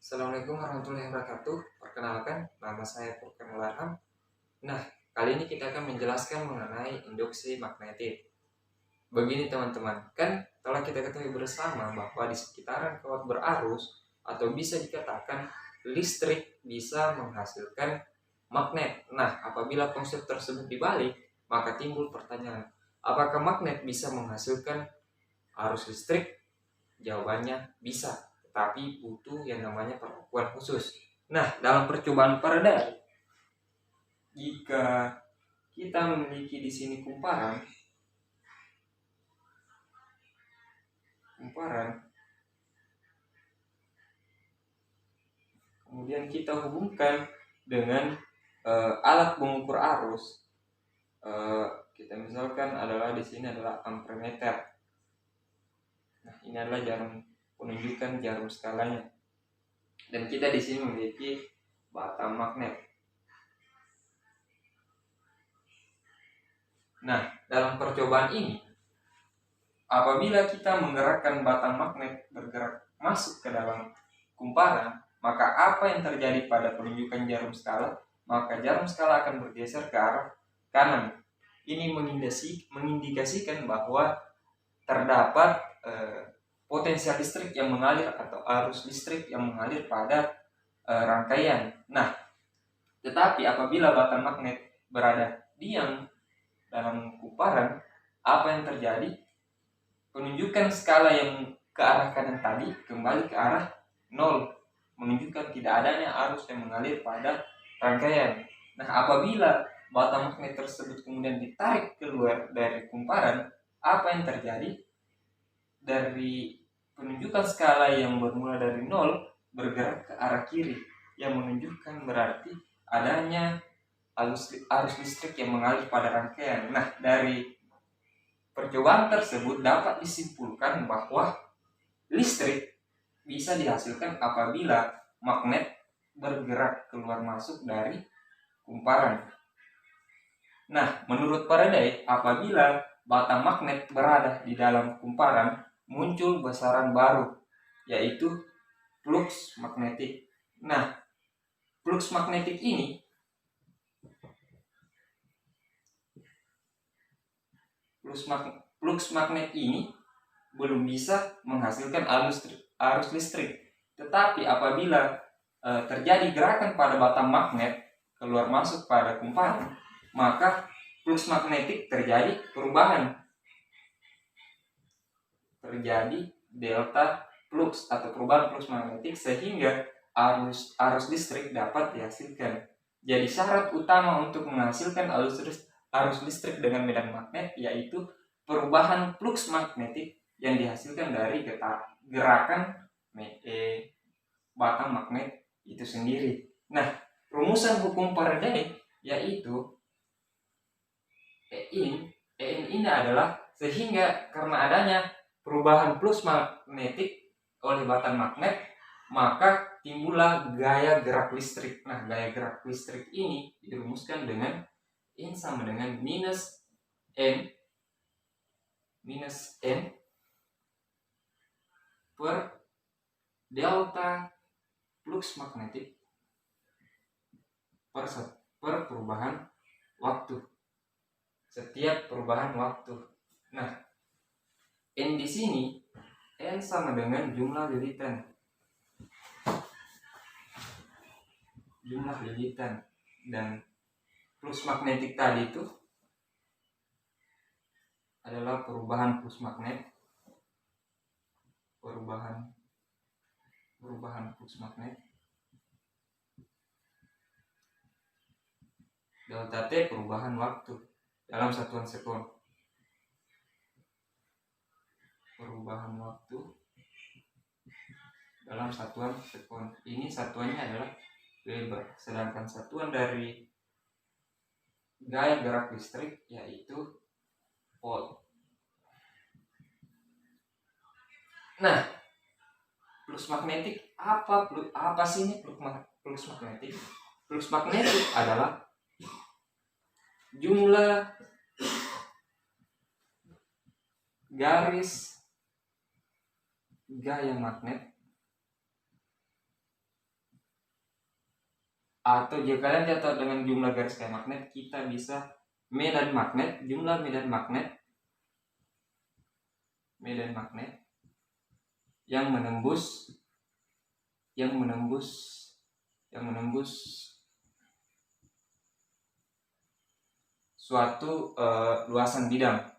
Assalamualaikum warahmatullahi wabarakatuh. Perkenalkan, nama saya Furkan Larham. Nah, kali ini kita akan menjelaskan mengenai induksi magnetik. Begini teman-teman, kan telah kita ketahui bersama bahwa di sekitaran kawat berarus atau bisa dikatakan listrik bisa menghasilkan magnet. Nah, apabila konsep tersebut dibalik, maka timbul pertanyaan, apakah magnet bisa menghasilkan arus listrik? Jawabannya bisa, tapi butuh yang namanya perlakuan khusus. Nah, dalam percobaan Faraday, jika kita memiliki di sini kumparan, kemudian kita hubungkan dengan alat pengukur arus, kita misalkan adalah di sini adalah ampermeter. Nah, ini adalah jarum penunjukan jarum skalanya. Dan kita di sini memiliki batang magnet. Nah, dalam percobaan ini, apabila kita menggerakkan batang magnet bergerak masuk ke dalam kumparan, maka apa yang terjadi pada penunjukan jarum skala? Maka jarum skala akan bergeser ke arah kanan. Ini mengindikasikan bahwa terdapat potensial listrik yang mengalir atau arus listrik yang mengalir pada rangkaian. Nah, tetapi apabila batang magnet berada diam dalam kumparan, apa yang terjadi? Penunjukan skala yang ke arah kanan tadi kembali ke arah 0, menunjukkan tidak adanya arus yang mengalir pada rangkaian. Nah, apabila batang magnet tersebut kemudian ditarik keluar dari kumparan, apa yang terjadi? Dari penunjukan skala yang bermula dari 0 bergerak ke arah kiri, yang menunjukkan berarti adanya arus listrik yang mengalir pada rangkaian. Nah, dari percobaan tersebut dapat disimpulkan bahwa listrik bisa dihasilkan apabila magnet bergerak keluar masuk dari kumparan. Nah, menurut Faraday, apabila batang magnet berada di dalam kumparan, muncul besaran baru, yaitu flux magnetik. Nah, flux magnetik ini flux magnet ini belum bisa menghasilkan arus listrik. Tetapi apabila terjadi gerakan pada batang magnet keluar masuk pada kumparan, maka flux magnetik terjadi perubahan. Terjadi delta flux atau perubahan flux magnetik sehingga arus listrik dapat dihasilkan. Jadi syarat utama untuk menghasilkan arus listrik dengan medan magnet yaitu perubahan flux magnetik yang dihasilkan dari gerakan batang magnet itu sendiri. Nah, rumusan hukum Faraday yaitu EIN ini adalah sehingga karena adanya perubahan flux magnetik oleh batang magnet, maka timbullah gaya gerak listrik. Nah, gaya gerak listrik ini dirumuskan dengan N sama dengan minus N per delta flux magnetik per perubahan waktu. Setiap perubahan waktu. Nah, N di sini N sama dengan jumlah lilitan. Dan flux magnetik tadi itu adalah perubahan flux magnet. Perubahan flux magnet. Delta T perubahan waktu dalam satuan sekon. Perubahan waktu dalam satuan sekon. Ini satuannya adalah Weber, sedangkan satuan dari gaya gerak listrik yaitu volt. Nah, flux magnetik apa sih ini flux magnetik? Flux magnetik adalah jumlah garis gaya magnet Atau jika kalian tidak tahu dengan jumlah garis gaya magnet, kita bisa medan magnet, jumlah medan magnet yang menembus suatu luasan bidang.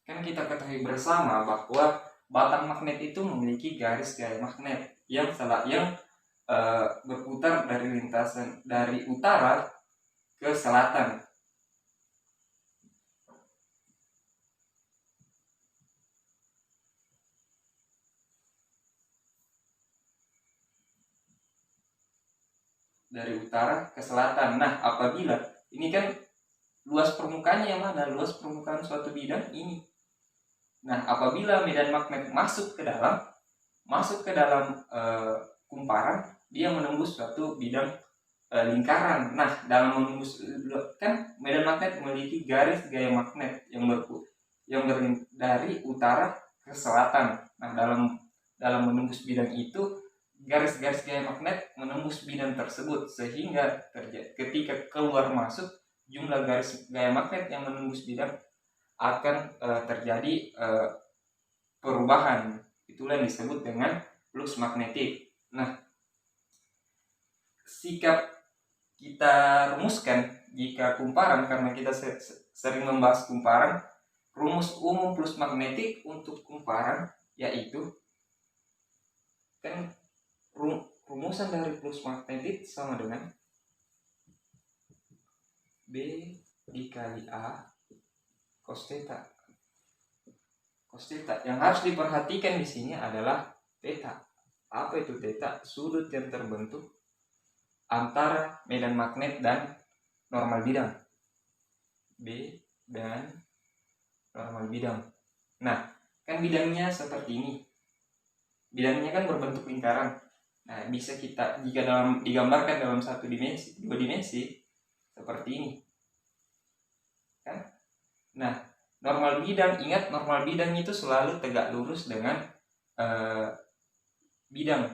Kan kita ketahui bersama bahwa batang magnet itu memiliki garis gaya magnet yang berputar dari lintasan dari utara ke selatan. Dari utara ke selatan. Nah, apabila ini kan luas permukaannya yang mana? Luas permukaan suatu bidang ini. Nah, apabila medan magnet masuk ke dalam kumparan, dia menembus suatu bidang lingkaran. Nah, dalam menembus kan medan magnet memiliki garis gaya magnet yang dari utara ke selatan. Nah, dalam menembus bidang itu, garis-garis gaya magnet menembus bidang tersebut, sehingga ketika keluar masuk, jumlah garis gaya magnet yang menembus bidang akan terjadi perubahan. Itulah yang disebut dengan flux magnetik. Nah, sikap kita rumuskan jika kumparan, karena kita sering membahas kumparan, rumus umum flux magnetik untuk kumparan yaitu kan rumusan dari flux magnetik sama dengan B dikali A cos theta. Cos theta. Yang harus diperhatikan di sini adalah theta. Apa itu theta? Sudut yang terbentuk antara medan magnet dan normal bidang. B dan normal bidang. Nah, kan bidangnya seperti ini. Bidangnya kan berbentuk lingkaran. Nah, bisa kita jika digambarkan dalam dua dimensi seperti ini. Kan? Nah, normal bidang, ingat normal bidang itu selalu tegak lurus dengan bidang.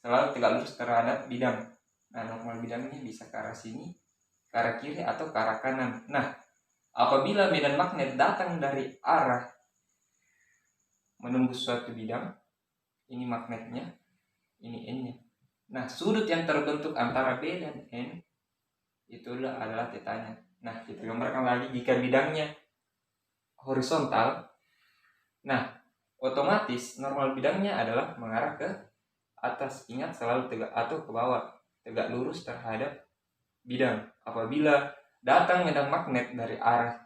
Selalu tegak lurus terhadap bidang. Nah, normal bidangnya bisa ke arah sini, ke arah kiri, atau ke arah kanan. Nah, apabila medan magnet datang dari arah menembus suatu bidang, ini magnetnya, ini N-nya. Nah, sudut yang terbentuk antara B dan N itulah adalah tetanya. Nah, kita gambarkan lagi jika bidangnya horizontal. Nah, otomatis normal bidangnya adalah mengarah ke atas. Ingat, selalu tegak atau ke bawah, tegak lurus terhadap bidang. Apabila datang medan magnet dari arah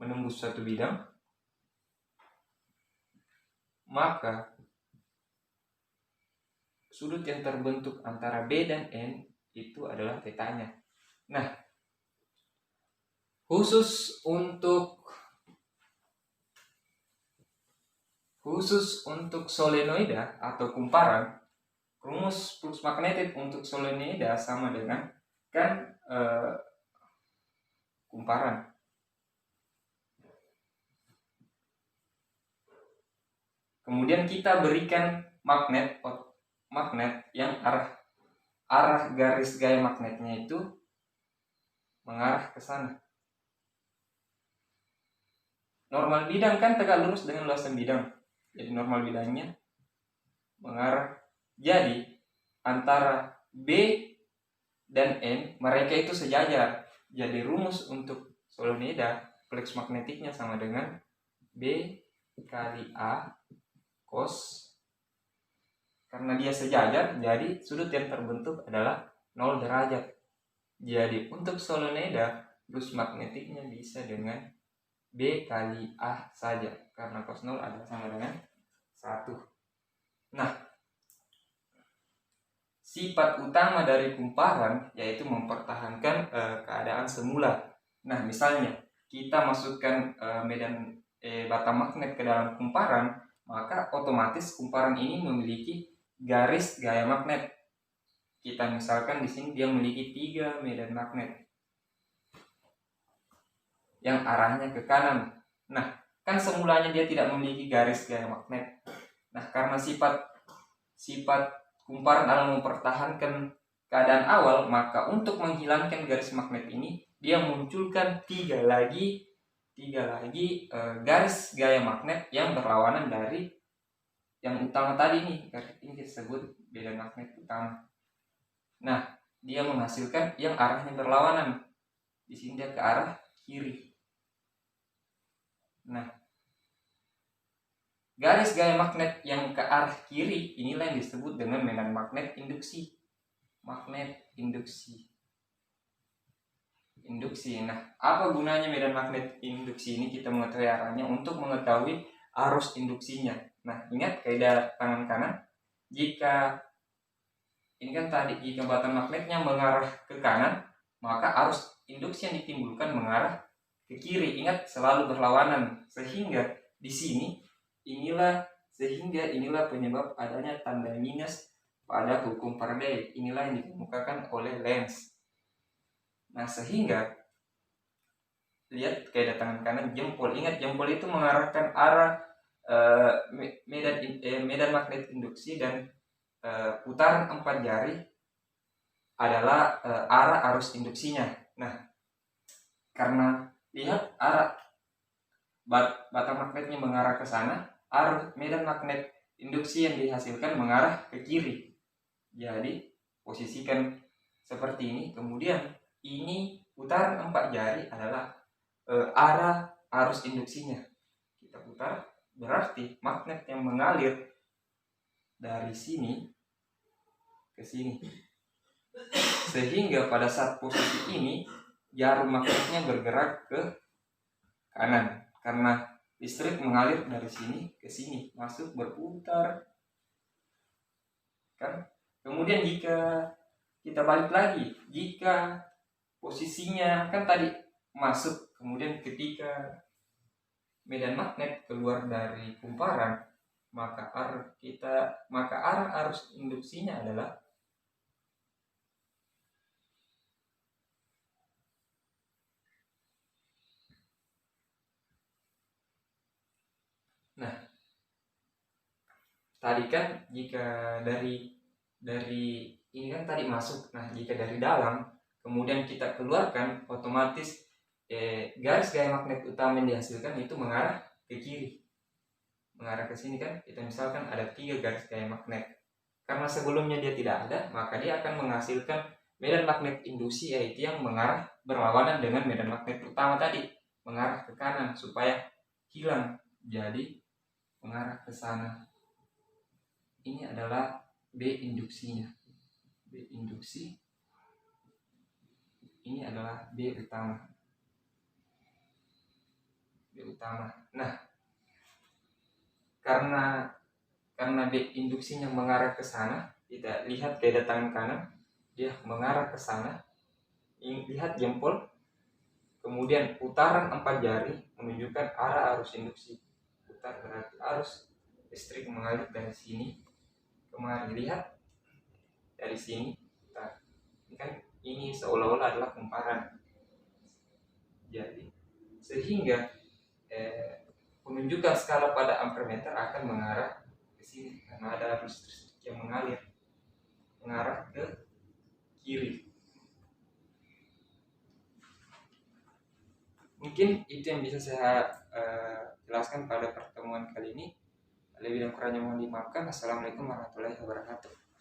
menembus suatu bidang, maka sudut yang terbentuk antara B dan N itu adalah tetanya. Nah, khusus untuk solenoida atau kumparan, rumus flux magnetik untuk solenoida sama dengan kumparan. Kemudian kita berikan magnet yang arah garis gaya magnetnya itu mengarah ke sana. Normal bidang kan tegak lurus dengan luasan bidang. Jadi normal bidangnya mengarah. Jadi antara B dan N mereka itu sejajar. Jadi rumus untuk solenoida flux magnetiknya sama dengan B kali A cos, karena dia sejajar, jadi sudut yang terbentuk adalah 0 derajat. Jadi untuk solenoida flux magnetiknya bisa dengan B kali A saja, karena cos 0 adalah sama dengan 1. Nah, sifat utama dari kumparan yaitu mempertahankan keadaan semula. Nah, misalnya kita masukkan batang magnet ke dalam kumparan, maka otomatis kumparan ini memiliki garis gaya magnet. Kita misalkan di sini dia memiliki 3 medan magnet yang arahnya ke kanan. Nah, kan semulanya dia tidak memiliki garis gaya magnet. Nah, karena sifat kumparan adalah mempertahankan keadaan awal, maka untuk menghilangkan garis magnet ini dia munculkan tiga lagi garis gaya magnet yang berlawanan dari yang utama tadi nih. Garis ini kita sebut medan magnet utama. Nah, dia menghasilkan yang arahnya berlawanan. Di sini dia ke arah kiri. Nah, garis gaya magnet yang ke arah kiri inilah yang disebut dengan medan magnet induksi. Magnet induksi. Nah, apa gunanya medan magnet induksi ini? Kita mengetahui arahnya untuk mengetahui arus induksinya. Nah, ingat kaidah tangan kanan. Jika ini kan tadi, jika batang magnetnya mengarah ke kanan, maka arus induksi yang ditimbulkan mengarah ke kiri. Ingat, selalu berlawanan. Sehingga di sini inilah penyebab adanya tanda minus pada hukum Faraday. Inilah yang dikemukakan oleh Lenz. Nah, sehingga lihat kaidah tangan kanan, jempol. Ingat, jempol itu mengarahkan arah medan magnet induksi, dan putaran 4 jari adalah arah arus induksinya. Nah, karena lihat arah batang magnetnya mengarah ke sana, arus medan magnet induksi yang dihasilkan mengarah ke kiri. Jadi posisikan seperti ini. Kemudian ini putaran 4 jari adalah arah arus induksinya. Kita putar, berarti magnet yang mengalir dari sini ke sini. Sehingga pada saat posisi ini jarum magnetnya bergerak ke kanan, karena listrik mengalir dari sini ke sini, masuk berputar kan. Kemudian jika kita balik lagi, jika posisinya kan tadi masuk, kemudian ketika medan magnet keluar dari kumparan, maka arah arus induksinya adalah tadi kan jika dari ini kan tadi masuk. Nah, jika dari dalam kemudian kita keluarkan, otomatis garis gaya magnet utama yang dihasilkan itu mengarah ke kiri, mengarah ke sini kan. Kita misalkan ada 3 garis gaya magnet. Karena sebelumnya dia tidak ada, maka dia akan menghasilkan medan magnet induksi, yaitu yang mengarah berlawanan dengan medan magnet utama tadi, mengarah ke kanan supaya hilang. Jadi mengarah ke sana. Ini adalah B induksinya. B induksi. Ini adalah B utama. B utama. Nah, karena B induksinya mengarah ke sana, kita lihat kaidah tangan kanan, dia mengarah ke sana. Lihat jempol. Kemudian putaran 4 jari menunjukkan arah arus induksi. Putar berarti arus listrik mengalir dari sini kemari. Lihat dari sini. Nah, ini seolah-olah adalah kumparan. Jadi sehingga penunjukan skala pada ampermeter akan mengarah ke sini karena ada arus listrik yang mengarah ke kiri. Mungkin itu yang bisa saya jelaskan pada pertemuan kali ini. Lebih dan kurangnya mohon dimaafkan. Assalamualaikum warahmatullahi wabarakatuh.